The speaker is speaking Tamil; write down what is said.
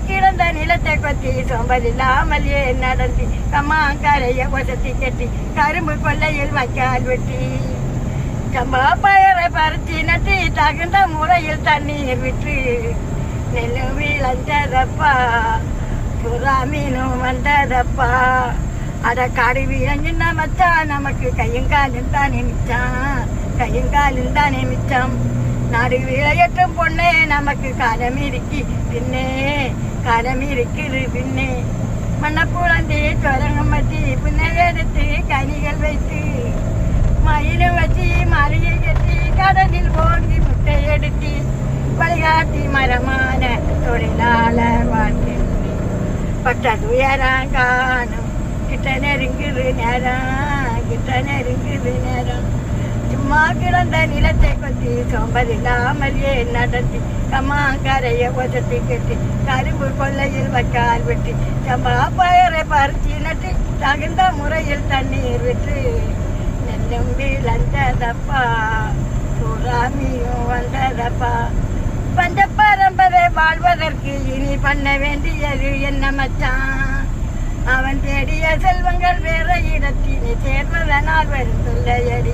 கிடந்த நிலத்தை கொத்தி சோம்பல் இல்லாமல் ஏன் நடத்தி கம்மாங்கரைய கொசத்தி கட்டி கரும்பு கொள்ளையில் வைக்கால் வெட்டி சம்பா பயரை பறிச்சு நட்டி தகுந்த முறையில் தண்ணீர் விட்டு நெல்லு விளைஞ்சதப்பா சுறா மீனும் வந்ததப்பா அட காடு விளைஞ்சின்னா மச்சான் நமக்கு கையங்காலும் தானே மிச்சான் கையங்காலும் தானே மிச்சம் நாடு விளையட்டும் பொண்ணே நமக்கு காலம் இருக்கு பின்னே காலம் இருக்குது பின்னே மண்ணப்புழந்தி சொரங்கம் வச்சு பின்னை எடுத்து கனிகள் வைத்து மயிலும் வச்சு மலையை கட்டி கடலில் ஓங்கி முட்டை எடுத்து வழிகாட்டி மரமான தொழிலாளர் வாழ்க்கை பட்ட துயரம் காணும் கிட்ட நெருங்குது நேரம் கிட்ட நெருங்குது நேரம் சும்மா கிடந்த நிலத்தை கொத்தி சோம்பல் இல்லாமல் ஏன் நடத்தி கம்மாங்கரைய ஒசத்தி கட்டி கரும்பு கொள்ளையில் வைக்கால் வெட்டி சம்பா பயரை பறிச்சு நட்டி தகுந்த முறையில் தண்ணீர் விட்டு நெல்லும் விளைஞ்சதப்பா சூறாமியும் வந்ததப்பா பஞ்ச பரம்பரை வாழ்வதற்கு இனி பண்ண வேண்டியது என்ன மச்சான் அவன் தேடிய செல்வங்கள் வேற இடத்தினை சேர்வதனால் வரும் சொல்லையடி